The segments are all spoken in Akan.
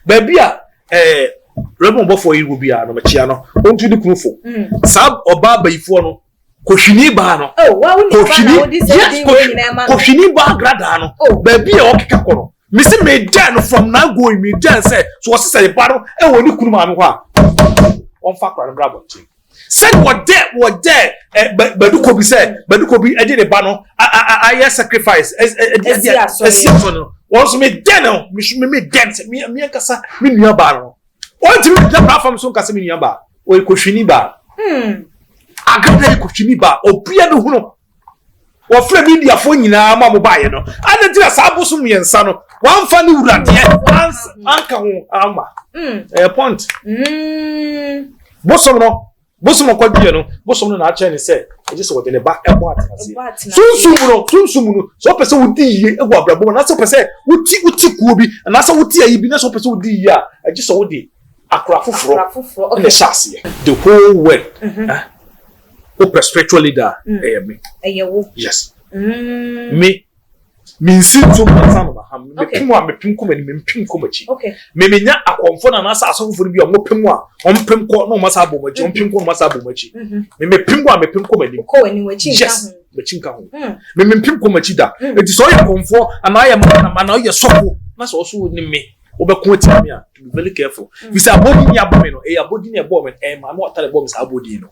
baby Rebon before you will be a machiano, on to the crufo. Sab or Baba if one Koshini Bano. Oh, why would you Koshini Bar Gradano. Oh, baby, okay. Missing me down from now going me down, said, so was a battle, and when you couldn't on fact, and grab it. Said what there, but you could be said, but you could be, I did a banner, I sacrifice, once me down, me dance, me a cassa, me near barrel. What do you get from some Casimini bar, or Koshini bar? Agradaa Koshini bar, or Piano Huno. Or Flemidia Fonina, Mamma Bayano. I did a Sabosumi and son. One funny wood, once Uncle Alma. A point. Bosom of Quadiano, Bosom and Archie said, I just want in a back at what. Soon, so person would be a wabble, and that's a person would be, and that's what you be, so person would be. I just saw the Akrafu for the chassis, the whole way. Spiritual leader, me. Yes. Me see so much of ham. Me pinkum and pinkumachi. Okay. Maybe not a comfort and as a for you, Mopimwa, on Pimco, no Masabu, John Pimco Masabumachi. Me Pimwa, me Pimco anyway. Yes, the Chinka. Me Pimcomachida. It is all your comfort, and I am a man, your soul. That's also with me. Overquoting to be very careful. We say a body near Bomino, a body near Bomb, and I'm not telling Bombs Abodino.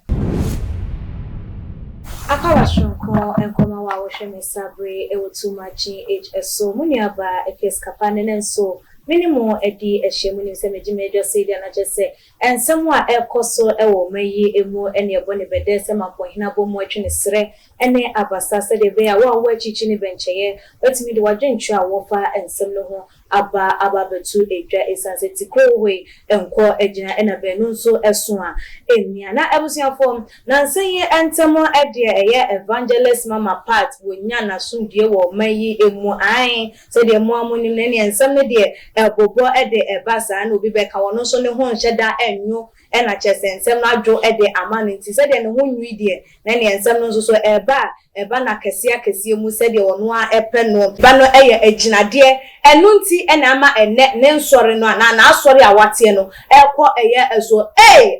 Akawashonko enkoma wa wohwe mesabre ewo too much HSO muniaba ekeskapane nenso minimum edi ehyemu ni se mejimedo say dia na jese ensemo ekoso ewo mayi emu ene ebone bedese mapohina bomu atwene sere ene abasa se de be a wo achichi ni bencheye otimi de wadwentwa wofa ensem no ho aba betu edwa esanse tikrowe enko egina ena benu nso eso a emia na ebusiafo na nseye entemo ede eye evangelist mama part wonya na sundie wo mayi emu an se de mo amuni ne ensem ne de ebobo ede ebasa na obi beka wono so ne ho nheda enyo ena chesensem na adwo ede amanenti se de ne ho nwi de na ne ensem no so eba na kese mu se de wono a epe no ba no eye aginade enunti ena ama ene ne nsori no na asori awate no ekọ eye ezo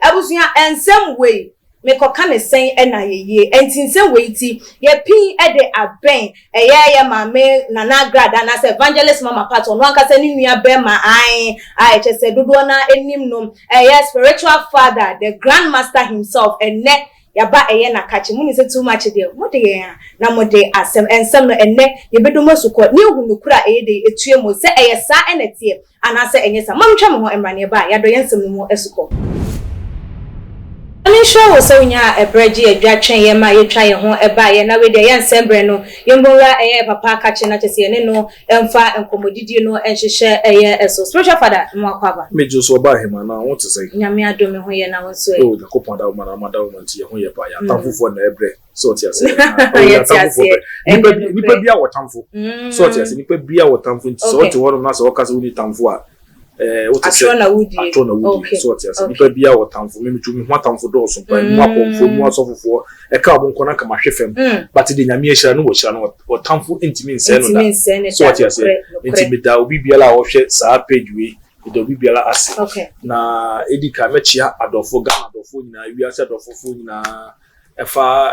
abusuya ensem wei mekoka ne sen ena yeye entinsem wei ti ye pin ede aben eye mame na Agradaa na evangelist mama part on wan kasa ni nua be ma ai chese dodo na enim nom spiritual father the grandmaster himself ene yaba eye na kachi muni se too much there mode ye na mode asem ensem no enne ye bedo masuko ni ohunu kura eye de etue mo se eye sa enetie anase enye sa mamtwa me ho emrane ba ya do yensem no mo esuko ani show so nya ebreji edwatwen ye ma ye twa ye ho eba ye na we de yensembre no yembora eye papa kachi na chese ne no emfa enkomodidi no enhehye eye eso spiritual father mo akwaba mejo so ba hema na won to say nyame adome ho ye na won so e the couple da ma na madam nti ye ho ye ba ya tamfofo na ebre so ti ase nipa bia wo tamfo so ti ase nipa bia wo tamfo nti so ti wo na so ka so ni tamfo a what is atona wudi so ti ase nipa bia wo tamfo me metumi ho tamfo do so pa mu akomfo mu asofofo e ka bo nkona ka mahwefem but de nyame ehira no wo hira no wo tamfo intimi nse no da so ti ase intimi da obi bia la wo hwe sa page we de obi bia la ase na edika mechia adofo ga adofo nyina wi ase adofo nyina efa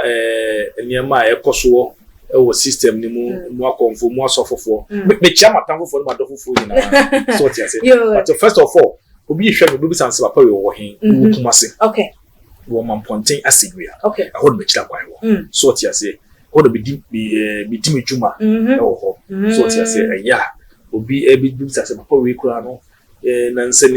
niema ekoso ewo system ni mu akomfo mu asofofo mechia matamfo no adofo nyina so ti ase but first of all obi hwe me obi sanse papa we wo hen wo kumase wo mamponten asigria ahodo mechira kwa wo so ti ase hodo bi medjuma ewo ho so ti ase ya obi ebi sanse papa we kura no na nse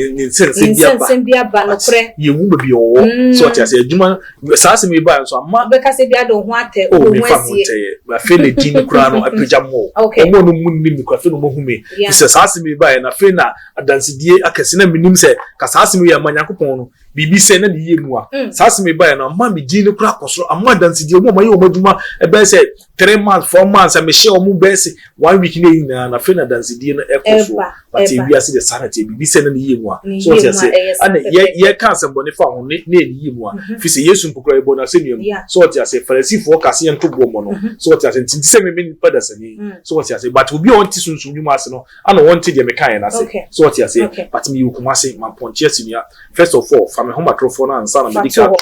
bia ba no kre ye wu be o so ti ase adwuma saase me ba so amma be ka se bia do ho ate o ho asie ba fe le din kura no apagya mo o mo no munni mi kwa fe no mo hume se saase me ba na fe na adansidie akese na minim se ka saase me ya manyakopon no bibi se na ye mu a sase me ba na ma me din ne kura kosoro amma dance die mo ma ye o maduma e be se 3 months 4 months am share o mu be se 1 week na na fe na dance die na ekoso but e wi ase de sanate bibi se na ye mu a so ti ase ana ye kan se mbone fa ho ne ye mu a fi se yesu mpokra e bona se nuam so ti ase farisifo kase en to bo mo no so ti ase nti se me me pa da se ni so ti ase but obi on ti sunsun nyum ase no ana won ti de me kan na se so ti ase but me yukuma ase man ponche sinia first of all from home microphone and sana medical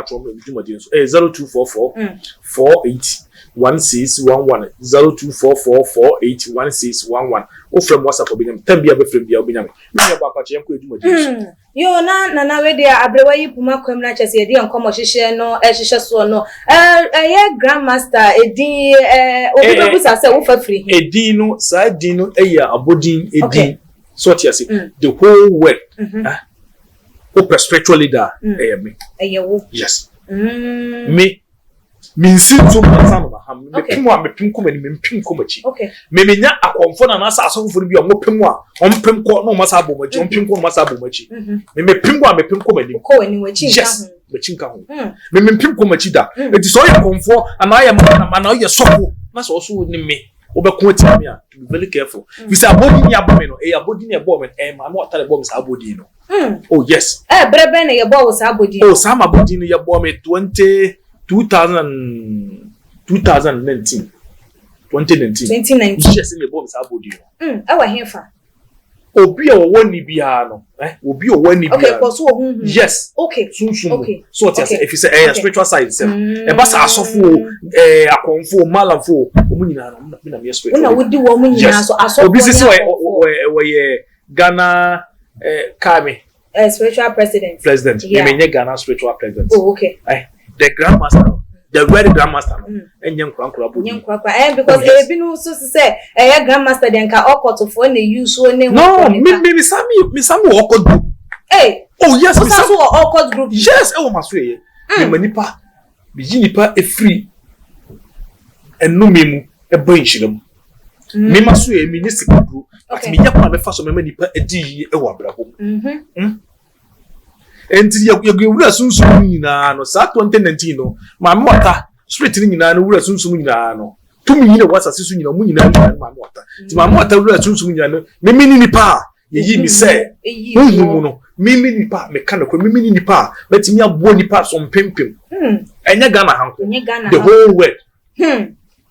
trauma meduma din so 0244 481611 0244481611 o from WhatsApp obinyam tambia be from bia obinyam me ba pa che yanko eduma din yo na we dia abrewa yi puma kwam na chese edi enkomo hihye no hihye so no ye grandmaster edi obi be busa se wo fa free edi no sa edi no eya abodin edi so ti ase the whole world spiritual leader me yes me nsinto masano na ham me pemu a me pem koma ni me pem koma chi me menya akonfo na na asasofo bi a mo pem a on pem ko no masa abomachi on pem ko masa abomachi me pem a me pem koma ni ko ni wachi yes me chinka ho me pem koma chi da enti so ya konfo ana ya ma na ye sofo na so so ni me obekun ti me a to be very careful we say abodi ni abome no abodi ni abome ma no tale bom sa abodi no oh yes brebe na ye bo wo sa abodi oh sa abodi ni ye bome 2019 yes me bom sa abodi no awa hefa obi o woni bia no obi o woni bia okay ko so hu yes okay okay so ti say if you say spiritual side self e ba sa asofo akonfo malafo omunyina no me na me spiritual una wodi wo munyina so asofo obi sisi we Ghana Kami spiritual president me menye Ghana spiritual president oh okay the grandmaster the very grandmaster enye nkura because ebi no so say grandmaster den ka okotofo na use so ne no me sami okot group oh yes me sami okot group yes maso ye me manipa bi nipa free enu memu ba nchiram me maso ye me nisika group but me yakwa me fa so me manipa edi wa brabo enti ye wura sunsun nyina no sa 2019 no ma mota street nyina no wura sunsun nyina no tumi nyina wasa sisu nyina mu nyina ma mota ti ma mota wura sunsun nyina no me ni pa ye yi mi se hu no me ni pa me kana ko me ni pa beti mi abo ni pa so mpempem enya Ghana hanko the whole world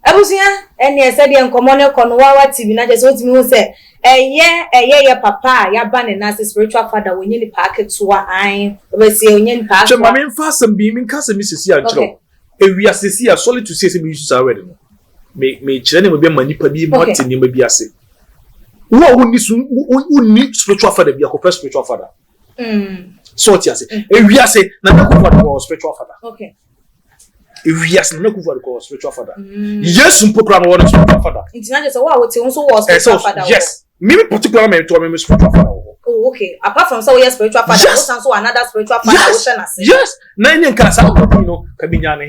abusia eni ese de nkomo ne kono wa TV na je so timi hu se eye papa ya ba ne na spiritual father wonye ni packet to an we say onye ni packet che ma me fa sam bi mi nka sam sisi a nchiro ewia sisi a solid to say me use already no me chire ne me be manipa bi moti ni me bi ase wo ni spiritual father bi akọ spiritual father so ti ase ewia se na na ko spiritual father okay yes na ku for the spiritual father yes mpokra no spiritual father international so what we so was spiritual father yes me particular me to me spiritual father oh okay apart from so we spiritual father yes. Also another spiritual father yes na any nka sa you know ka binya ne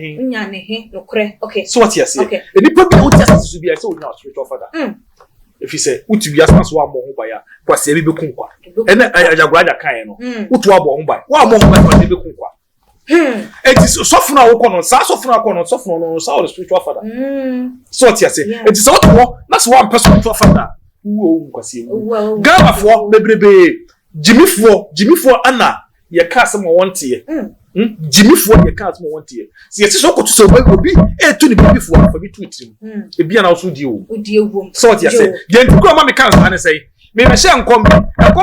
he no kre okay so what you say any people what you say be say we spiritual father if you say utu bi asan so amo ho ba ya kwase bi bekunkwa ene Agradaa kan no utu abo ho ba wa amo ho ba kwase bekunkwa it is sofuna wokono sa sofuna wokono sofuna no sa spiritual father so what you say it is what that's one person spiritual father wo nkwase mu Ghana fo bebrebe jimifo ana ye ka asem wonte ye jimifo ye ka asem wonte ye se yesi so koto so obi etu ni bibifo afa bi tu itirim e bia na so die wo so what you say ye ntukura ma me kan sa ne say me me hye nkom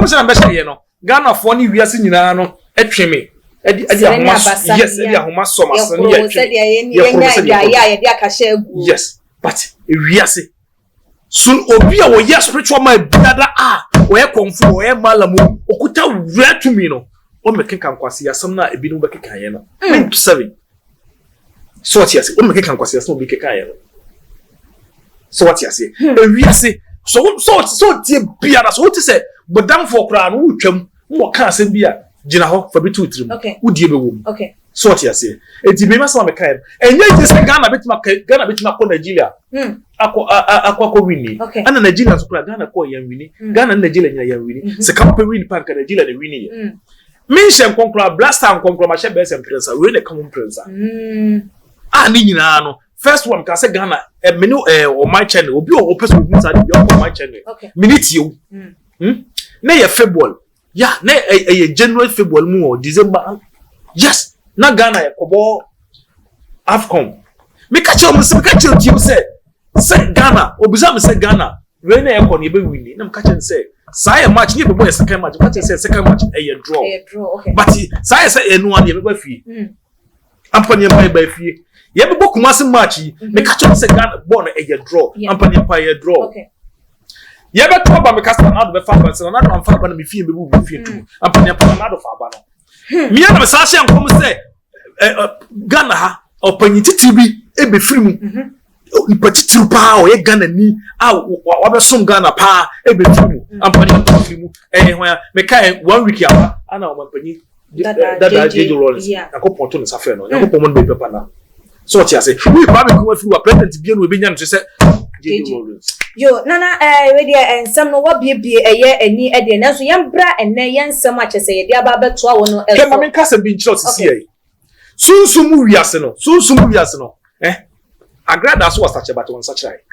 se na be hye ye no Ghana fo ni wiase nyina no etwe me edi ahoma so masani yes but wiase sun obi a wo ya spiritual man biada wo ye konfu wo ye malamu okuta wura tumi no o mekeka nkwase yasam na ebi no bekeka ye no 7 so what you say o mekeka nkwase yasam obi keka ye no so what you say wiase so tie biada so what say bodam for kra no utwam mo ka asem bia jina ho for bitu utrim udie be wom so what you say enti me masa me kan enye je se Ghana betima ko Nigeria akwa wini ana Nigeria so kra Ghana ko yan wini Ghana Nigeria nya yan wini se kampe wini pa ka Nigeria na wini ye mention concrete blaster and concrete machine best and prince we the common prince ah ni nyina no first one ka say Ghana menu on my channel obi o person who inside on my channel minute you na ye February yeah na a January February mu or December yes na Ghana ye kobo Afcon me catch you say Ghana obiza me say Ghana we na ye ko ne be win na me catch you say say match ni be boy second match catch you say second match a draw okay but say enu one ye be fie ampani by fie ye be bokuma se match me catch you say Ghana born a draw ampani pa ye draw okay ye be to ba me cast na do be fa ba se na do am fa ba na me fie be bu fie tu ampani pa na do fa ba no me ya na me sa hye ankom say Ghana ha opanyi titi bi e be free mu nipa titi pa o ye Ghana ni wa be som Ghana pa e be free mu ampani pa free mu hwan me kai 1 week ya ana o manpanyi dada ldόls akopon to ne safe no yakopon mo be pepa na so ti ase we ba be kuma free wa president bi no e be nya no say ldόls yo nana we dey ensam no wa biebie eye ani e dey nanso yembra enne yensam a chese ye dey aba beto awo no ke ma me kasa bi nchot sisi ai sunsumu wiase no Agradaa so was such about one such right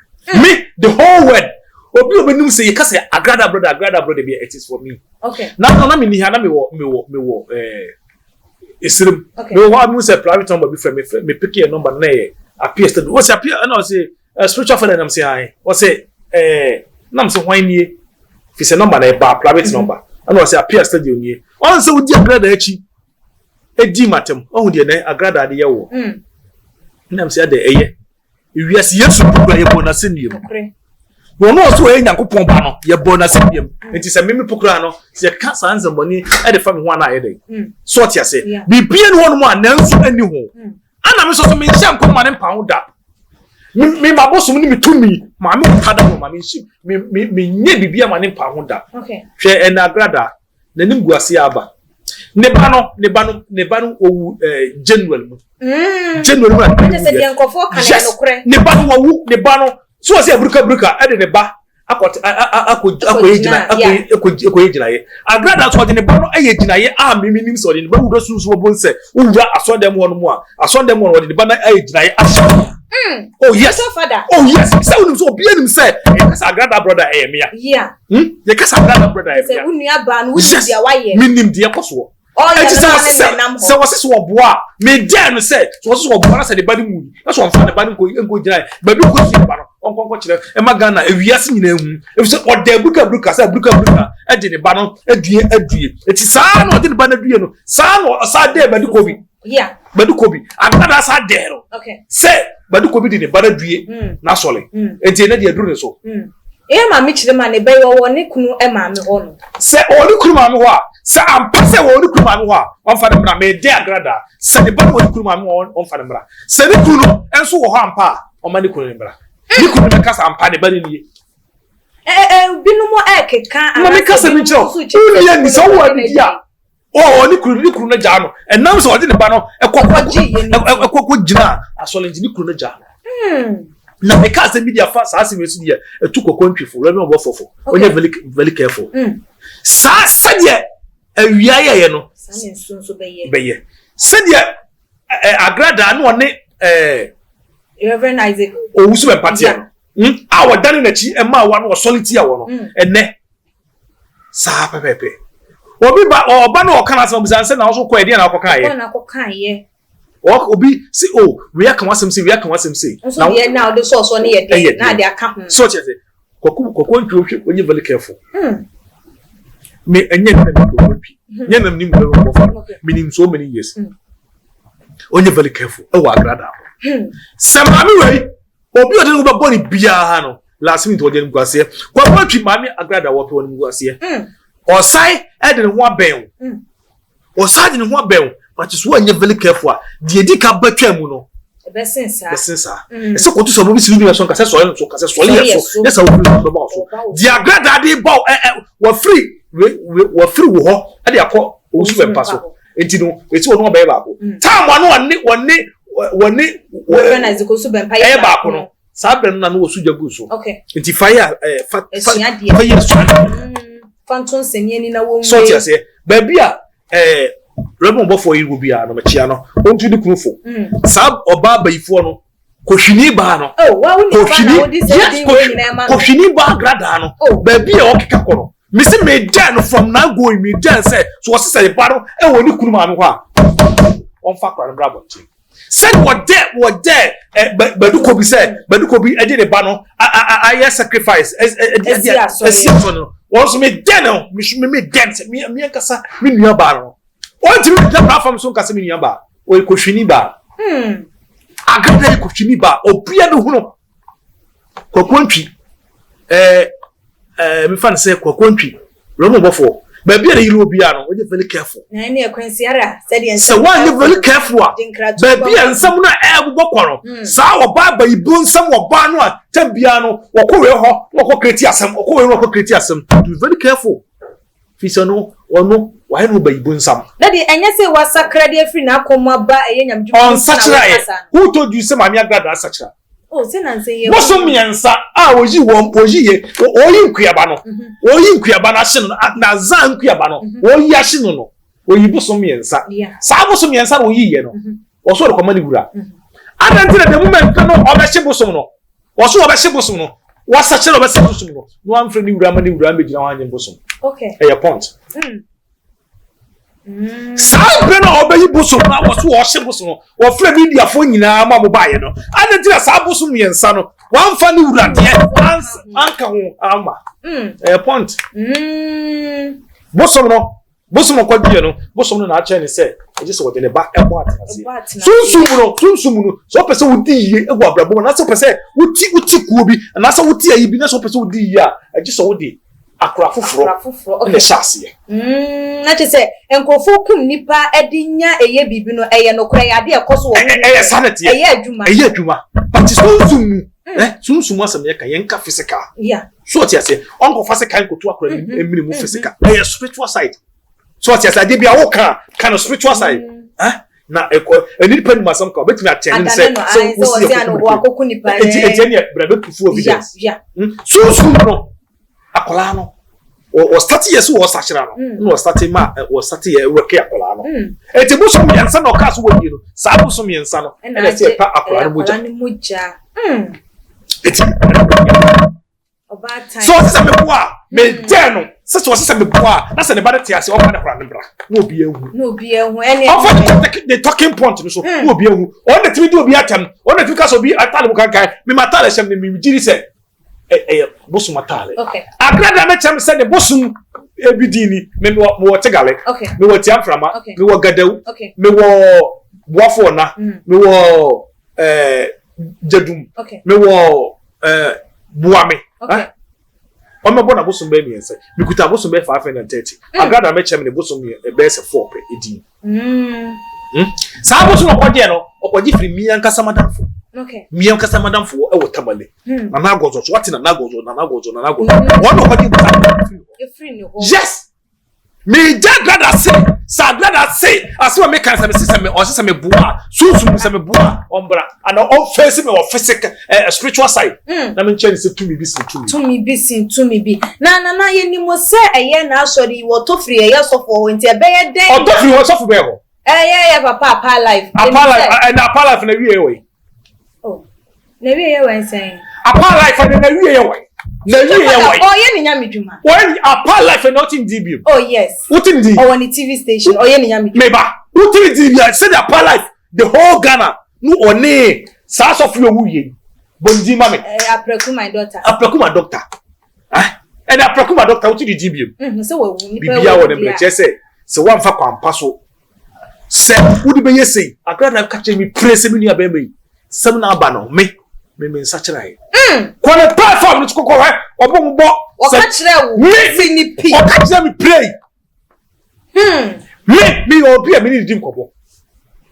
me the whole world obi obenim say you kasa Agradaa brother be it is for me okay na me ni ha na me wo esirim me wo am say private number be me pick your number na appear steady what say appear na say spiritual friend am say hi what say na me say hwan nie fi say number na ba private number na say appear steady oni on say odi Agradaa achi edi matem ohun de na Agradaa de ye wo na me say de eye wiase yesu pokura ye bonus niem no so e nyankopon ba no ye bonus niem enti se meme pokura no se ka sanze boni e de fa me ho na ye dey so ti ase bibie no no ma nanso ani ho ana me so me nhyam ko ma ne pa ho da me mabosum ni mitumi ma me pada ho ma me nhyim me nye bibia ma ne pa ho da okay hwe en Agradaa nanim guase aba ne ba no owu January mu January mu se de nkofo kan no kure ne ba no owu ne ba no so se bruka e de ne ba akojina ye Agradaa so de ne ba no aye gina ye a me nim so de ne ba wudo sunsu bonse wuwa asondem ho no mu a asondem ho no de ne ba na aye gina ye oh yes so father oh yes say unim so obi anim say kasa Agradaa brother e me ya ye kasa Agradaa brother e me say unu aba no udi dia waye minim de koso so was so boa me dia no say so was so boa na say de body mu na so amfa de body ko gina ba bi ko si ba no onkonko kire e ma Ghana e wiase nyina hu e so oda bruka say bruka e de ne ba no adue eti saa no de ne ba na due no saa no saa de ba de ko bi badu ko bi Agradaa saa de no okay say badu ko bi de ne ba na due na sole eti na de aduru ne so ma me kire ma ne be wo ne kunu e ma me ho no se oni kunu ma me ho a se ampase wo oni kunu ma me ho a on fa de bra me de Agradaa se de ba oni kunu ma me ho on fa de bra se ni kunu enso wo ho ampa o ma ni kunu ne bra ni kunu me kasa ampa de ba ni binu mo ekeka ma me kasa mi kire uni ni so wo dia oni kunu na ja no enam so odi ne ba no ekoko gina asole ni kunu na ja na because the media fast as we see here took a country for revenue about for only very careful sa de awia ye no so be ye said Agradaa no ne Reverend Isaac o su be patia our dani na chi e ma wa no soliti ya wo no ene sa pepepe obi ba oba na okana se obisanse na so ko e de na akokan ye obi say oh we are kan wasem say now ye now the source one ye dey na dey aka ho so che say kokko ntwo onye very careful me enye na ko pi nye nam nim ko for minim so many years onye very careful e wa Agradaa samami we obi ode no ba boni bia ha no last minute ode ngu ase kwa twi mami Agradaa wo pe woni ngu ase osai e de ho aben osai de ho aben but is one you very careful the edika batwa mu no besensa ese ko to so mo bi sinu bi so ka se so so ka se so yes I will be so the Agradaa dey bow we free wo ho e dey akọ osu be paso enti no eti wo no be ba ko time woni organize ko su be pa ye ba ko no sa be no na no osu jagu so okay enti fire fire fanton semie ni na wo so ti ase ba bia Rebel before you will be no machiano. Won't you do kufo? Sab or baba ifono. Koshini bano. Oh, why would you Koshini ba gradano. Oh, baby or kikakono. Missing me dan from now going me dan say so what's say battle and when you couldn't on fact and bravo. Said what there Beduko be said Beduko be I did a banner I sacrifice as once me dan me dance me kasa me nua ba no o ti me da from so kasa me nua ba o koshini ba Agradaa koshini ba obia no huno kwakwantwi me fan say kwakwantwi romo bofo ba bia dey obia no we dey very careful na ne akwansiara said yen so one dey very careful ba bia nsam na bobokoro sa oba ibu nsam oba no a tambia no wokowe ho woko kreti asem wokowe woko kreti asem be very careful fisa no ono why no ba ibu nsam daddy enye say wasakra dey free na akoma ba enyamju on sachra who told you say mami Agradaa sachra oh say na say ye bosom miensa oyi ye oyi nkuaba no oyi nkuaba na hye no na za nkuaba no oyi ahye no oyi bosom miensa sa bosom miensa na oyi ye no oso de komani wura adantire the moment no obehye bosom no oso obehye bosom no wasachra obehye bosom no no amfre ni wura mani wura megina wanye bosom okay e point Sabre na obeyi bosom na woso wo hye bosom no wo fra media fo nyina ma mo baaye no adetira sa bosom yensa no wan fa ni wurade anka ho ama point bosom no kwadie no bosom no na ache ne se e je se wo de ne ba ebo atase sunsum no so pese wo di ye egu abrabo na so pese wuti kuo bi na so wuti ayi bi na so pese wo di ye a e je so wo di akra foforo okay shase na che se enkofo kum nipa edinya eye bibi no eye no kura ya de ekoso wo eye sanity eye adwuma but sunsum asem ye ka yenka physical yeah so ti ase onko physical ko to akra emini mu physical eye spiritual side so ti ase de bia wo kan kind of spiritual side na eni depend masam ka betimi atene se so si anu wo akoku nipa ejeni brado tufu evidence yeah sunsum no akola no o start yes o sachira no no start ma o start ye work akola no eti bosom yensa no ka so wodi no sa bosom yensa no na se pa akola no moja eti oba time so se me boa me den no so se me boa na se ne ba de tiase o ba de kora ne bra no obi ehu ene the talking point no so no obi ehu o na timi di obi atam o na timi ka so obi atale mu kan me matale shem ne me jiri se bosom atale okay Agradaa na chem se ne bosom ebidini me wo tegale me wo tiamframa me wo gadaw me wo boafo na me wo jadum me wo buame o me bona bosom be mi ense me kuta bosom be 530 Agradaa me chem ne bosom be se 4 pe edin sa bosom okwaje no okwaje firi mi ankasa madamfo okay miam kasa madam fo e wotamale na nagozo so what na nagozo one of the free no yes me Agradaa say Agradaa say asema me kan say me o say me boa sunsun say me boa ombra and on face me o physical spiritual side na me change say to me bi na ye ni mo say eye na asori wo to free eye so for won ti e be ye den o to free wo so for be ho papa life and life na wie we oh na wie ye wan say apa life na wie ye we oh ye ni nyame dwuma when apa life not in DB oh yes what in the on the TV station oh ye ni nyame me ba what in DB I said apa life the whole Ghana no one sa so fi owu ye bondi mame apreku my doctor and apreku my doctor what in the DB so we ni bibia wo dem che say se wan fa kwampa so se wo di be ye say Agradaa ka che mi praise me nua be me sem na aba no me nsachira kone platform ni tukoko he obombo o ka kire wo finipi o ka kire mi pray me obi a me ni dim kobo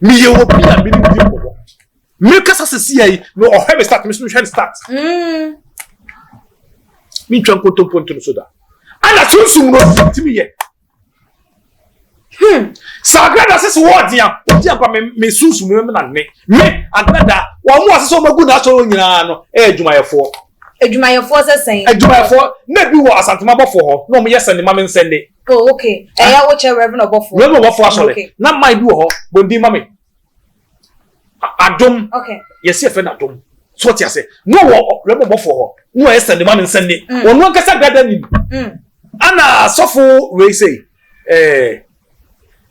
me ye obi a me ni dim kobo me kasa sesi ai me o he me start me start me twan konto ponto no so da ana sunsum no timi ye Agradaa says what dia kwa me sunsum me na ne me Agradaa wa mu asese o magu na so nyina no adwumayefo Adwumayefo se sen. Adwumayefo na bi wo asantuma bofo ho na o me yesa ne mame nsende. Oh, okay. Eya wo che Reverend Obofo. Reverend Obofo asole. Na mai bi wo ho bondi mame. Adom. Okay. Yes, friend Adom. So what you say? No Reverend Obofo ho. No yesa ne mame nsende. Ono nkasa Agradaa ni. Ana sofo we say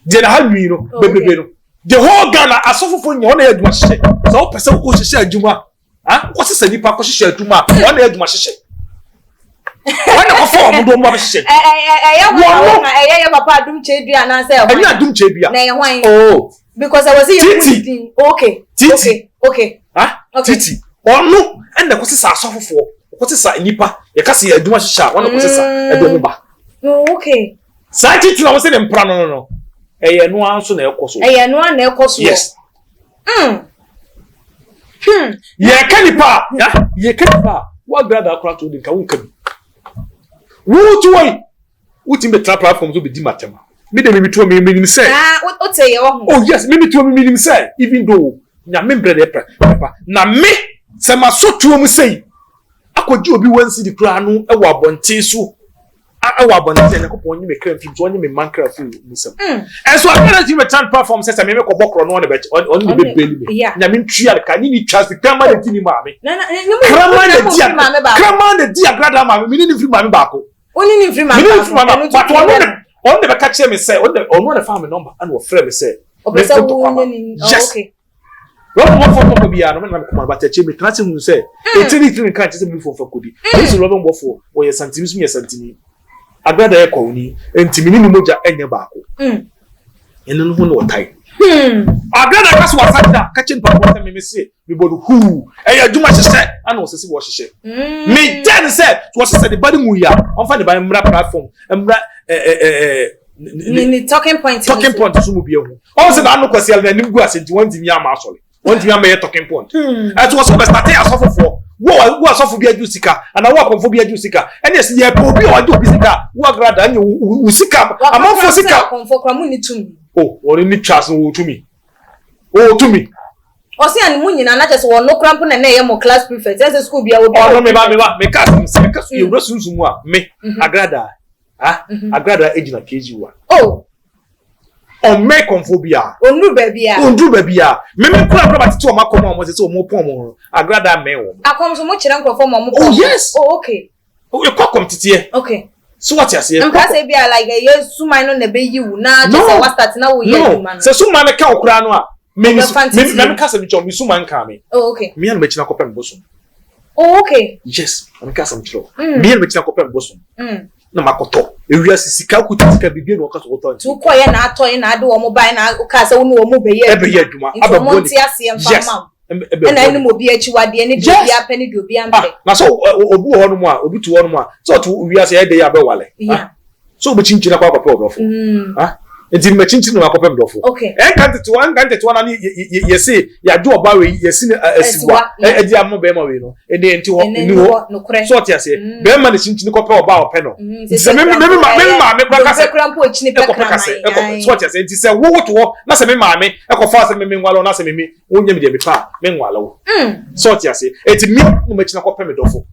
General Mino bebebe no. The whole Ghana asofo nya ona adwuma hye. So person ko hye adwuma. Ah, what is nipa ko hye adwuma? Ona adwuma hye. Ona ko fo omo do mo hye. Ya papa adum chedua na say. Eni adum chedua. Na ye hwan. Oh. Because I was here. Okay. Okay. Ah, Titi. Ono enda ko sisa asofo. Ko sisa nipa. Ye ka se adwuma hye. Ona ko sisa edo mo ba. Oh, okay. Sa Titi na wo se ne mpra no. Eye no anso na ekoso. Eye no na ekoso. Yes. Ye kanipa, ya? Ye kanipa. Wa Agradaa akura to dinka won kabi. Wo tuwai. Uti me tra platform so be di matema. Me de me to me nim say. O tey wo ho. Oh yes, me to me nim say even though nya me brede papa. Na me se ma so tuo mu say. Akoji obi wansi di kura no e wo abonte so. Ewa abonte na ko onyi me kra film so onyi me man kra film musam. And so Agradaa team chan platform say me ko bokro no on the be belly me. Nya me ntria ka ni trust kama de tini maame. Kama de dia Agradaa maame me ni free maame ba ko. Oni ni free maame. But on the catch me say on the family number and wo frame me say. Obesa wo ni. Okay. What more for bia no na ko ba tache me trust mu say. Etini kan say me for kodi. This Robin Bofo wo ye santimi so me santimi. Agradaa ekoni entimi ni moja enye baako eno no ho no tai Agradaa kaso wasada ka chen papa me say me bodu hu eya djuma hye ana osese wo hye me den say wo hye the body mu ya on fa the by mra platform mra ni talking point so mu bia hu on say na no kwasi ala nim gu asenti won timi ama asole won timi ama ye talking point at was so start asofo wo asofo bia ju sika ana wo akonfo bia ju sika ene ese ye po obi o ju sika wo Agradaa anya usika amafo sika akonfo kra mu ni tumi ori ni chance wo tumi tumi o se an mu nyina na chese wo no krampo na ye mo class prefect ese school bia wo no me ka so ye rasunsumu a me Agradaa Agradaa ejina KG1 on make conphobia ondu babia me kura baba tete o makomo o se o mo pon mo Agradaa me wo akom so mo kire nkrofo mo mo oh yes okay you kwakom tete okay so what you say nka say bia like ye sumai no na be yiwu na just say what start na wo ye duma no se sumai me ka okura no a me ka se mi chom mi sumai nka me okay me an me china kopem boso okay yes me ka sam chiro me an me china kopem boso na makoto ewia sisika kutika bibie no kaso oto tu ko ye na ato ye na ade wo mo bai na ka se wo no wo mo be ye aduma ababo ti ase mfama na eni mo bi achi wade ni bi apani do bi ambe na so obu ho no mu a obi tu ho no mu a so to ewia se ye de ya be wale so obi chinchina kwa papa odofo enti me chinchina kwa papa odofo kante to na ye se ya do oba we ye si asiwa e di amo be ma we no e de enti ho ni ho so ti ase be ma ne chinchina kwa papa oba ope no se me kwa kase krampo chini pe kase so ti ase enti se wo to ho na se me ma me e ko fa se me ngwalo na se me wonye me de me pa me ngwalo so ti ase enti mi no me china kwa papa me dofo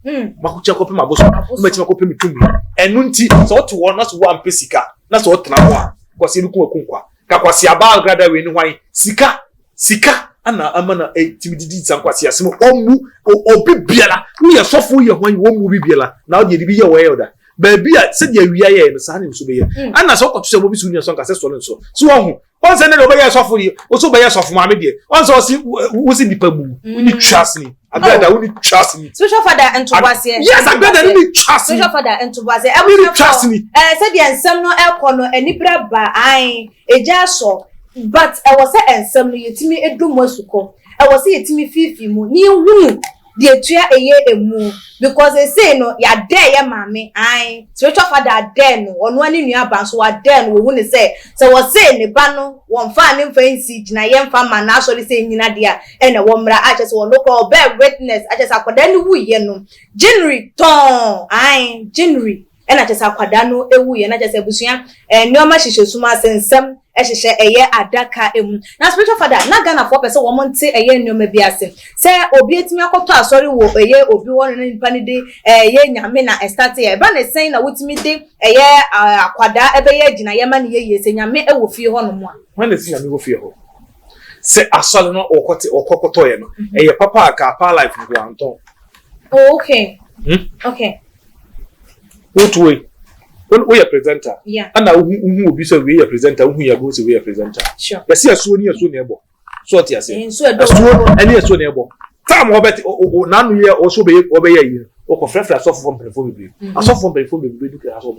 ma ku china kwa papa ma boso me china kwa papa me tumi enu nti so to ho na so wa mpesika na so tena ho a kwasi lu kunkwa ka kwasi aba Agradaa we ni hwan sika ana amana timididi sankwasi asem omu obi biala wo ye sofo ye hwan wo mu bibiala na o de bi ye wo ye oda ba bia se de awia ye no sa na so be ye ana so ko to se mo bi su ni so nka se so no so wo on se ne do be ye sofo ni o so be ye sofo ma me de on so si wo si nipa mu ni trust ni Agradaa wo ni trust ni special father entobase yes Agradaa ni trust ni special father entobase e trust ni se de ensem no ekono anibra ba ai eja so but I was say ensem no yetimi edum asuko I was say yetimi fifi mu ni hu de tua eye emu because they say no ya there ya mame ai spiritual father there no ono ani nua ba so wa there no we hu ne say so was say ne ba no won fa ne fancy gina ye mfa ma na so say nyina dia e na wo mra a chese wo no ko bear witness a chese akoda ni wu ye no January ton ai January e na chese akoda no ewu ye na chese busua nneoma hihye suma sensem ehye eye adaka emu na spiritual father na Ghana for person wo monte eye nnoma bi ase se obi etimi akoto asori wo eye obi wo ne nipa ne de eye nyame na start e ba na sen na wotimi de eye akwada ebe ye gina ye ma ne ye se nyame e wo fie ho no mo a when is nyame wo fie ho se asole no okokoto ye no eye papa aka pa life ngo anton. Oh, okay. Okay. What way? When we are presenter. Yeah. And now who be so we are presenter, who you are going to be a presenter. Sure. You see a so near so nearby. So what you say? So and near so nearby. Time about none year also be obey you. Or conference a soft from before we a soft from before we do as well.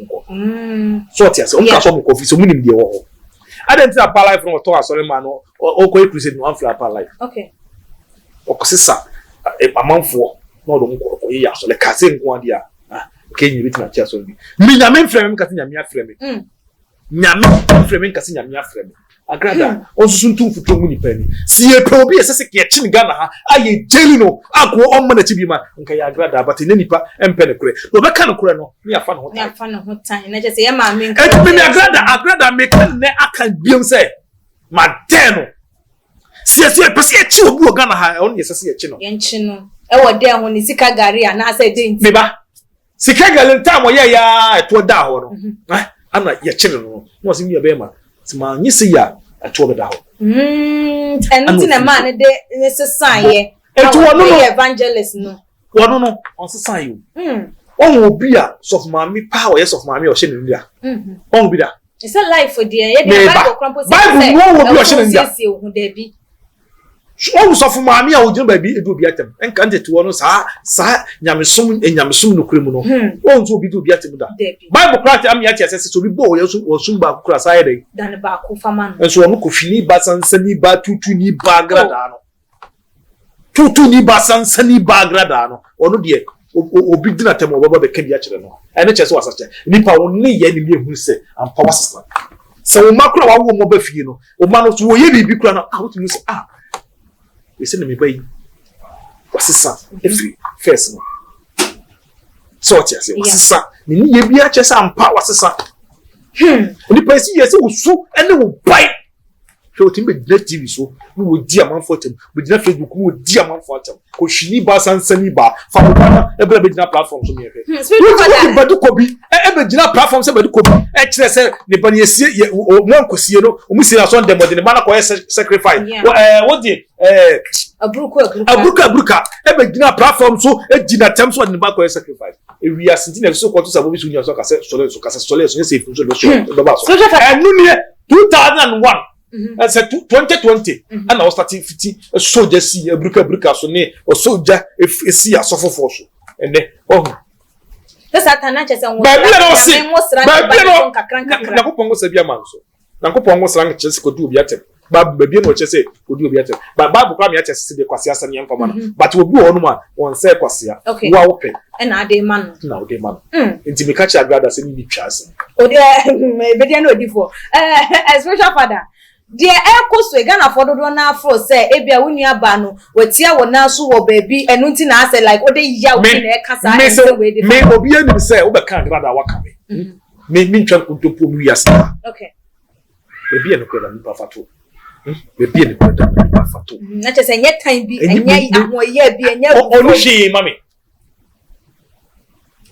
So what you say? Some coffee, so many dear. I didn't say a pal life from a tour, sorry man, or quite present one for a pal life. Okay. Or sister, a month for. No yeah, so like casting one year. Okay, you written a chest on me. Nyame frame kasi nyame frame. Nyame frame kasi nyame frame. Agradaa onso suntum futu mu nipa ni. Si e pe obi esese ke chi Ghana ha aye jeli no akwo omma na chi bi ma nka ya Agradaa but ne nipa empe ne kure. No be ka ne kure no me afa ne ho tan. Me afa ne ho tan na je se ye ma me nka. E me Agradaa me kan ne aka biom se ma den no. Si e pe se chi obi o Ghana ha on yesese ye chi no. Ye nchi no. E wo de ho ni sika gari a na asa de nti. Me ba sika gari nta mo ye ya to da ho no. Ana ye chi no. No se mi e be ma. Ma nyisi ya ato be da ho. Enti na man de ne sesan ye. Eto wono no evangelist no. Wono no on sesan you. On obi a sof maami pa o yes of maami o hye ne ndia. On obi da. It's a life for dear. Ye de Bible crampo say. Bible no obi o hye ne ndia. Hu da bi. On sof maami a o gina ba bi edu obi atem. Enka nte to wono sa nyamesom no kuremu no. On so obi do obi atem da. Bible craft am ya tiase so obi bo o yeso o sum ba kura sa ye dey. Dan ba ko fama no. Enso onu ko fini ba sansani ba tutu ni ba Agradaa no. Tutu ni ba sansani ba Agradaa no. Onu de obi dina tem obo be ka bi a kire no. Ene chese wasache. Nipa woni ye ni mi ehun se ampa wasasa. Se wo makura wa wo mo ba fie no. O ma no so wo ye bibi kura no. What you say we say na me bayi. Wasasa. Every first no. So what you say wasasa. Ni ye bi a chese ampa wasasa. Nipa esi ye se wo su ene wo bai. So timbe net TV so wo di amanfo tem be di na Facebook wo di amanfo tem ko hwini ba sansani ba fa wo na e be di na platform so me hwe wo be du kobi e be di na platform se be du kobi e kire se ne ba ne sie mo nkosie no o mu sie na so ndem de ma na ko sacrifice wo di abruka e be di na platform so e di na tem so de ba ko sacrifice e wi asinti na so ko to sabo bi so nya so ka se sole so se fu so do ba so enu ne 2001 and said 2020 and I was starting 50 a soldier see a bruka so ne or soldier if see a suffer for so and then that's atana chese won na ko pongo se bia man so na ko pongo sran chese ko du obi atem ba bia no chese ko du obi atem ba bible kra me chese de kwase asa ne mfama but obi wonu ma won se kwase wa wo pe na ade man nti me catch Agradaa se ni bi twase o de be dia no odifo spiritual father dia ekoso e Ghana for dodo na afro say ebia wonu aba no watia wona so wo baabi enu nti na ase like o de ya wo na e kasa me obi anim say wo be kan Agradaa waka me ntwa kontopo mu yasa okay baabi eno kweda nipa fato baabi eno kweda nipa fato na chese nye time bi enye ahoye bi enye onu hwe mami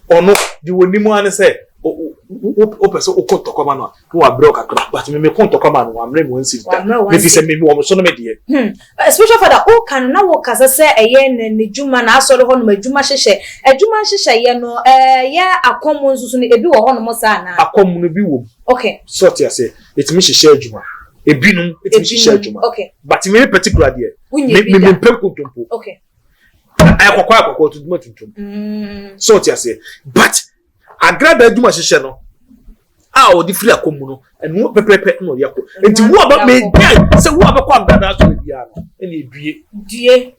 ono di woni mu ane say o person o konto kwa no wa broke akra but me konto kwa no amre mo nsi da me fi se me wo so no me de spiritual father o kan na wo kasa se eye ne juma na asoro ho no majuma hyehye ejuma hyehye ye no ya akomo nsusu ne ebi wo ho no mo sa na akomo no bi wo okay so ti ase etimi hyehye ejuma ebi no etimi hyehye ejuma okay but me particular de me pem kontompo okay akokwa to duma tuntum so ti ase but Agradaa duma hyehye no o di free akomu no enu pepepe no yakọ enti wo aba me dia se wo aba kwa Agradaa so bia no ene due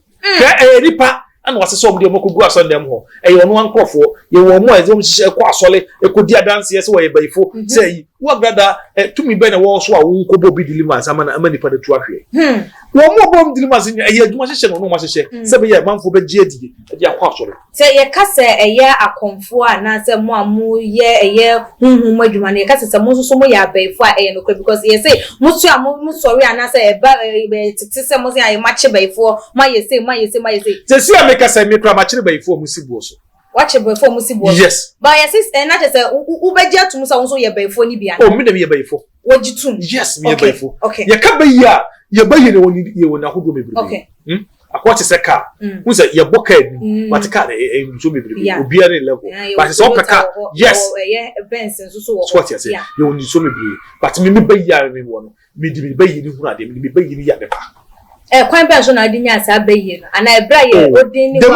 nipa ana wase so mde mokogu aso ndem ho ye ono ankrofo ye wo mo azem hyehye kwa asole ekodi adanse ye se wo ye baifo se yi wo Agradaa tumi be na wo so a wo nkobo bi deliverance ama nipa de to ahwe Wo bom di ma se eye adwuma hye no ma hye se be ye manfo be gye adi e akwa asore se ye ka se eye akonfo a na se mo amu ye eye hunhum adwuma na ye ka se mo so mo ya baifo a eye no because ye say mo so mo sorry ana se e ba tete se mo se aye ma che baifo ma ye say se si ameka se me kra ma che baifo mo sibuo so watch before mo sibuo yes but ye say na je se u be gye atum so ye baifo ni bia oh me dem ye baifo wojitum yes me ye baifo okay ye ka bayi a ye bayi ne woni ye wona hodo bebre okay akwa che se ka hu se ye boka ni but ka e nso bebre obi are level but so ka yes ye benson so wo what you say ye woni so bebre but me bayi a me wo no me di bayi ni hu ade me bayi ni ya de pa kwan ben so na adi nya sa bayi no ana ebra ye odin ni the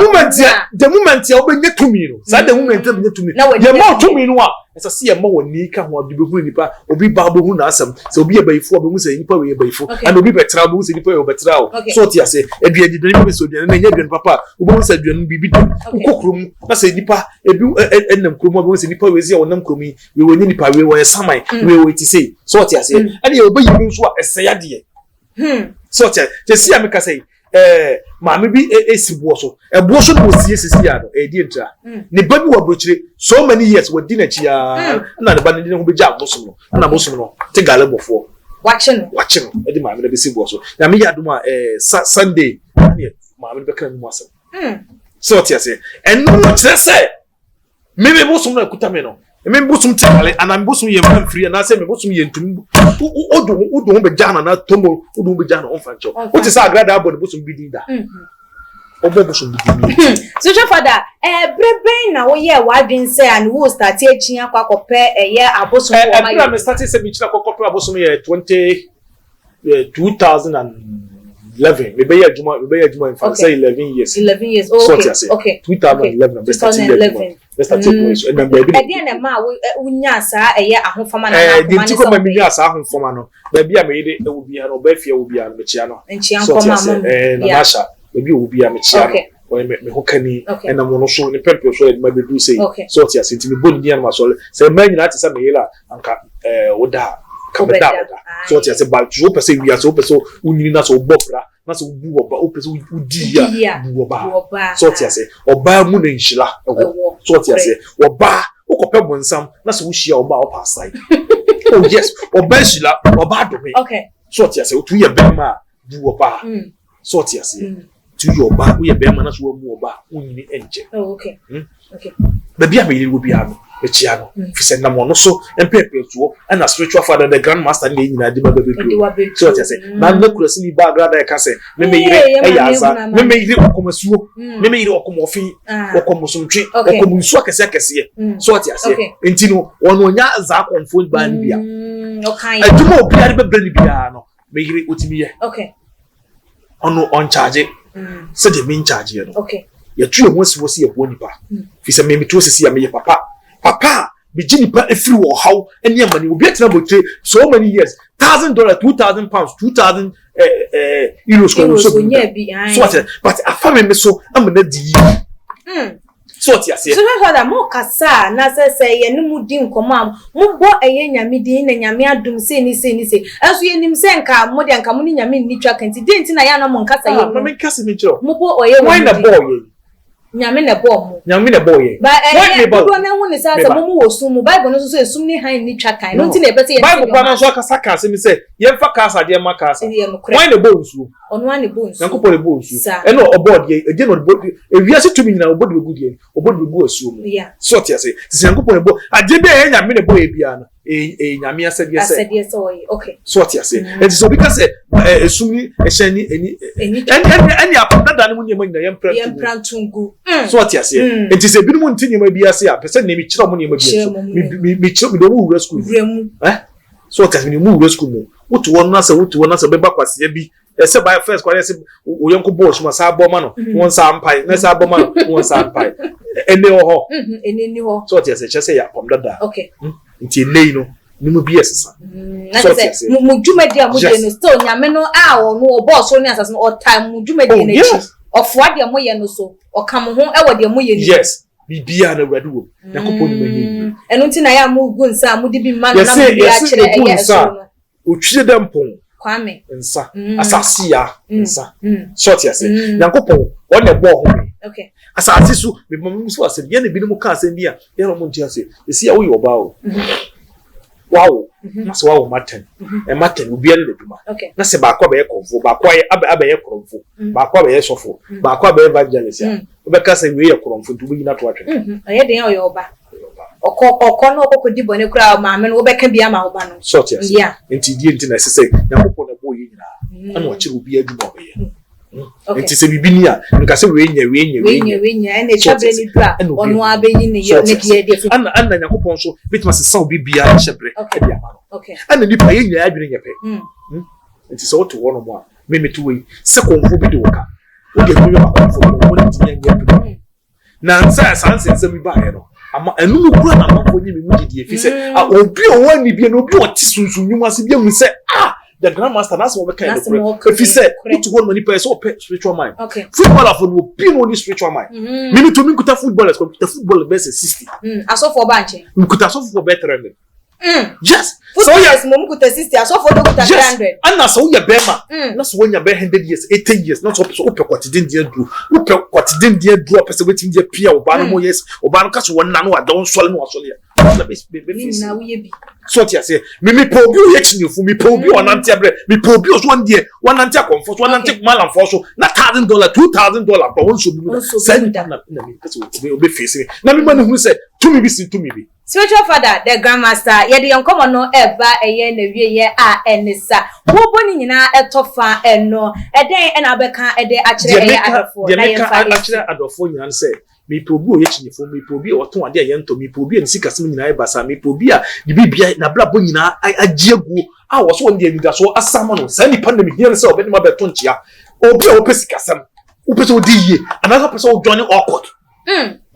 moment ya obenya tumi no sa the moment ya tumi ye ma tumi no a esa se ye ma woni ka ho adu be hu nipa obi ba be hu na asem se obi ye bayifo be hu se nipa we ye bayifo and obi betra be hu se nipa we betra o so ti ase eduadi de be so eduadi na nya eduadi papa obi hu se eduadi bibi kokrom na se nipa ebi enam krom be hu se nipa we se wonam kromi we woni nipa we wo ye saman we wo ti say so ti ase and ye obi yi nso a ese ya de so te see ameka say maame bi esibuo so ebuo so no sie sisi ya no di entra ne ba bi wa brochire so many years wadi na chia na ne ba ne ho beja abosom no na abosom no te gale bofo watching e di maame na be sibuo so na me ya duma Sunday ne maame be kan mu asem so te ase enu no kire se me be bosom na kuta me no me bosum tale ana me bosum ye man free na se me bosum ye ntum odo be jana na tombo odo be jana on fancho o ti sa Agradaa abo bosum bi dinda obo bosum bi dinda so your father breben na wo ye wadwen se and wo start echi akwa kope ye abosom wo ma ye me start se me china kope abosom ye 2011 me be ye adwuma in fact say 11 years okay 2011 be start year let's start it and then baby na ma unya sa eye ahofama na akoma ni ko ma nya sa ahofama no baby a me yede e wo bia no ba fie wo bia no me chia no na masha baby wo bia me chia no me hokani na mo no so ni pempe so e ma be do say so ti ase ti me boni dia no so say ma nyina ti sa me yela anka wo da ka be da so ti ase ba jo pese wi ase o pese unyini na so bobra na so bu oba o pese udi ya bu oba so ti ase oba mu na nhira so ti ase oba o kope bonsam na so wuhia oba o pass side oh yes oba nhira oba do me so ti ase o tu ye bema bu oba so ti ase tu ye oba wo ye bema na so wo mu oba unyini enje okay the bia me will be amo echiano fi se na mo no so empepe tuo na spiritual father the grand master ni nyina de baby so ti say na na kurasi ni ba Agradaa e ka se me yire eyaza me yire okomasuo me yire okomofin okomosomtwe okomunsu akese so ti say enti no wono nya za konfo ba ni bia aduma obi ari bebre ni bia no me yire otimi ye ono on charge se de me charge ye no ya tuye wonsi wosi ye bo nipa fi se me to sisi ya me papa be jini pa efiri wo haw eni amani obi atena botre so many years $1,000 £2,000 $2,000 euros ko so what but afame me so amana di so what you say so father mo kasa na se ye ni mu di nkomo am mo bo eye nyame di na nyame adum se ni aso ye nim se nka mo de nka mo ni nyame ni twa kanti di nti na ya na mo nkasa ye mo me kasa me chiro mo bo oye why na boy nyame na bo ba do na hu ni sa mo wo sum bible no so esum ni han ni twa kan no nti na e pese ye bible pa na so akasa ka se mi se ye fa kasa de ma kasa why na bo nsu onu ani bo nsu yanko le bo nsu e no obod ye e je no bo e wiase tumi nyina obod be gudie obod be go asu mu so ti ase ti yanko le bo ade be ye nyame na bo e bia no nyame asede se okay so ti ase e ti so bi ka se esum ni e hye ni eni apodada ne mu nyema nyina ye mprantungu so ti ase e ti se bi mu nti nyema bi ase a pese na mi kira mu nyema bi so mi kira mi do mu wura school so ti ase mi mu wura school mu wotu won na se be ba kwase bi se by first kwase se oyanko boss ma sa bo ma no won sa ampai na sa bo ma no won sa ampai ene ho ene ho so ti ase chese ya pomdada okay nti nei no ni mu bi esesa so ti ase mu dwumadi a mu de no still nyame no a wo no boss no asase no all time mu dwumadi na chi ofwa de mo ye no so okam ho e wo de mo ye ni yes bibia na wadu wo yakopo ni manyi enu nti na ya mu gunsa mu di bi man na mu bi a kire eye eso no otwire dem pon Kwame. Nsa. Asase ya. Nsa. Short ya say. Nyankopon on the ball home. Okay. Asase so me mamu so asem ye na bi mu ka asem bia ye no mo ntia se. Esi ya wo yo ba o. Wow. Na so wow maten. E maten obi ele duma. Na se ba kwa be ye konfo, ba kwa abe ye konfo. Ba kwa be ye sofo. Ba kwa be evangelist ya. Obeka se we ye konfo du bi na to atwe. Oye den oyo ba. Oko no okokodi bone kura ma me no obeka bia ma oba no. Short yes. Yeah. Enti die na se se Nyankopon na boy nyina. Ana o kire obi aduma o ye. Enti se bibi ni a nka se we nya ene chabre ni dra ono abeyi ni ye ne die de. Ana Nyankopon so bitima se sa obi bia chabre e bia ma no. Okay. Ana nipa ye nya adwene nya pe. Enti se woto wono mo a me metu we se konfo bi de woka. Wo de kunyo ba konfo mo ne tinya nya. Na nsa sanse bi ba ye no. Ama enu mu kura na manfo nyi mu gidie fi se obi o wani bi na obi o ti sunsun nyuma se bi mu se the grandmaster na so be kind of fi se put one money per so spiritual mind. Okay. Footballer for no be no spiritual mind. Me to me kuta footballers ko kuta football best 60. Aso for banche. Me kuta so for better than. Yes. So yes, mum kuta 60 aso for do kuta 100. And so ya bema. Na so nya be 100 years, 80 years. Not so ope kwatiden dia dru. Ope kwatiden dia dru person wetin dia pia oba no mo yes. Oba no ka so wona no adon sole no asole ya. Na be na we bi. So tia say me probi o yechini fu me probi o nante abre me probi o so one dia one nante akonfo so one nante malam for so na $1,000 $2,000 but won so bi send na me person obe face me na me man hu say to me bi Spiritual father, the grandmaster, ye de yonkomo no eba eye na wie ye a enisa. Wo boni nyina etofa eno. Eden e na beka ede akire eye adofo. Na ye fa akire adofo nyina say me probi o yechini me probi o ton ade ye nto me probi en sika sem nyina e basa me probi a de bibia na bra bo nyina agiegu a wo so wonde nida so asama no sa nipa na me hia se obedi ma beto ntia obi a opesi kasam opesi odi ye another person o join awkward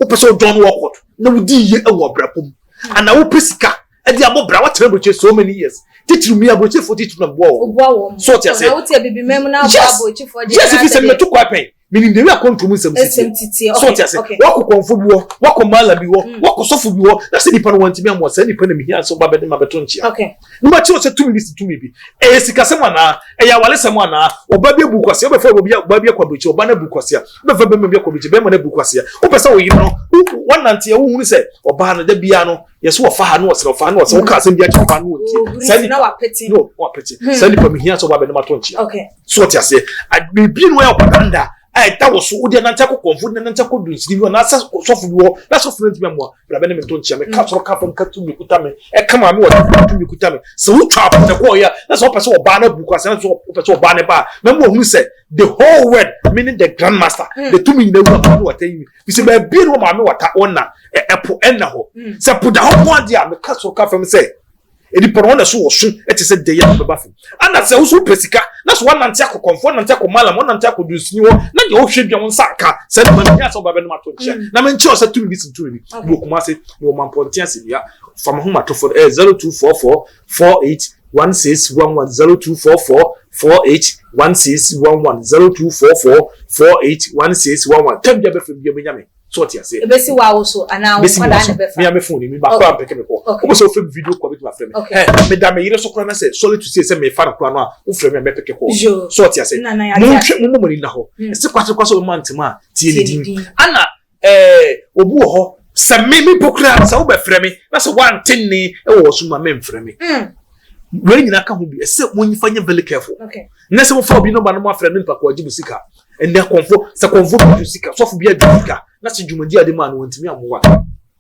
opesi o join awkward na odi ye e wo brapom ana opesi ka e dia mo bra wa trebroche so many years titru mi abroche 42 na bo so tia say na uti bibi mem na abroche for yes if you say me to kwapen meaning the way I come to me some city so tia say wako konfo bi wo wako mala bi wo wako sofo bi wo na say nipa no wanti me am wo say nipa na mi hia so ba be ma beto nchia numa chi o say to me bi e sika sem ana e ya wale sem ana oba bi bu kwase oba fa oba bi akwadochi oba na bu kwase oba fa be ma bi akwadochi be ma na bu kwase o pesa wo yi no wanante wo hu say oba na da bia no yeso wo fa ha no wo se fa no wo se wo ka sem bia ka no wo say na wa peti no wa peti say nipa mi hia so ba be ma to nchia so tia say bi no ya opaganda that was so udi na ntako konfu na ntako dunsini na asa sofu wo na sofu nti me mo bra be ne to nchia me ka so ka fam ka tu mi kuta me e kama me wo tu mi kuta me so wo twa po ko ya na so person oba na buku asa so person oba ne ba na mo hu say the whole word meaning the grandmaster the two mi na wo ma wo tayi mi se ba bi no ma me wata ona epo enna ho se po da ho mo dia me ka so ka fam say edi por wona so wo so eti se de ya baba fu ana se wo so pesika na so wana ntia ko konfo na ntia ko malam wana ntia ko dusini wo na je wo hwe bia won saka se na ma ya so baba ne ma to ntia na me ntia o se tumi bi sin tumi bi wo kuma se wo man pontia se ya fama ho ma to for 0244 481611 0244 481611 tam bia be fam bia benya me so tia se ebesi wa wo so ana wo da ne be fa me am phone mi ba kwa peke me ko o so film video ko bit ma frame me da me yire so kro na se solid to say me fa na kro no a wo frame me peke ko so tia se mo ntwe mo ni na ho se kwaso mo antema tie ni din ana obu ho se me pokra se wo be frame na se wan tinni e wo so ma me frame we nyina ka ho bi se mo nyifa nya very careful na se mo fa obi no ba no mo frame mpa ko ajibu sika ene konfo se konfo bi sika so fu bi adika na se dwumadi ade ma no wantimi amowa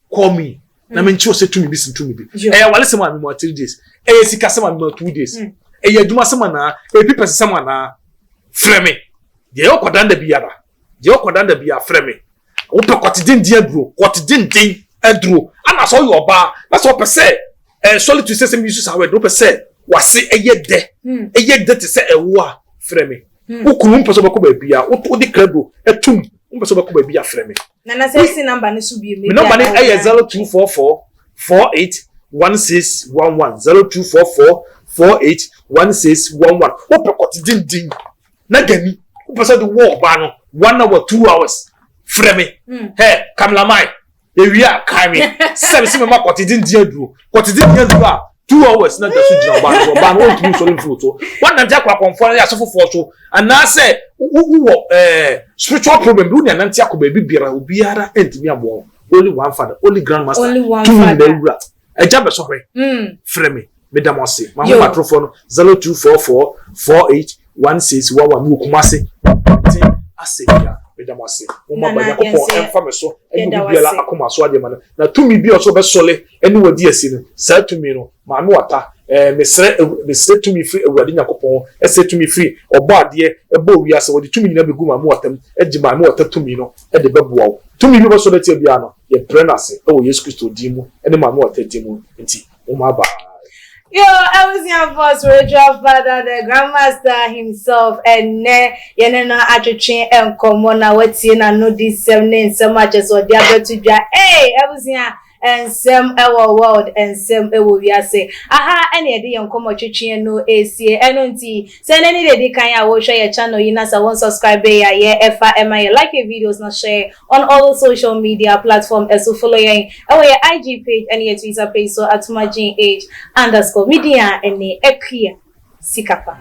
call me na me nchi o se tumi bi sin tumi bi wale se ma me 3 days sika se ma me 2 days adwuma se ma na pipa se ma na frame de yo kodanda bia frame o pe kotidin dia duro kotidin aduro ana so yo ba na so pe se solid to say me use how do pe se wase eyede te se ewo a frame ukuru mpeso bako ba bia o di krado etum mpeso bako ba bia frame na say si number ni so bi me number ni 0244 481611 0244 481611 o pe kotidin na gani o pesa the war ba no 1 hour 2 hours frame kamlamai ewia kame se me ma kotidin dia duro a 2 hours na dasu jina ba no ntumi so mfuru to one na ja kwa konfo ya so fofo so ana say wo spiritual problem bi na nante akoba bi biara obiara entimi abo only one father only grandmaster two ndewura eja be so hwe frɛ me medamose ma ho patrofo no 0244 481611 mu kumase ti asebia medamose mo ma ba yakopɔ emfa me so enu biara akoma so ade ma na tumi bi o so be sole enu wadi asi no sa tumi no ma me wata mesre tumi free awurade yakopɔ ese tumi free obo ade ebo wiase wodi tumi nyina begu ma me watam agi ma me wata tumi no e de beboa wo tumi bi bo so de bia no ye prenase e wo Yesu Kristo di mu ene ma me wata di mu nti o ma ba. Yo, I was your boss, spiritual father, the grandmaster himself, and yenena achuchin and common na wati na no this same name so much as what they are to ja. Hey, I was here and some our world and some we are say. Aha, any day on come chuchin no AC and send any day can ya watch your channel. You know, so one subscribe ya FMI like your videos, not share on all social media platforms. Also follow your IG page and your Twitter page. So at @magin_age_media and Ekia Sikapa.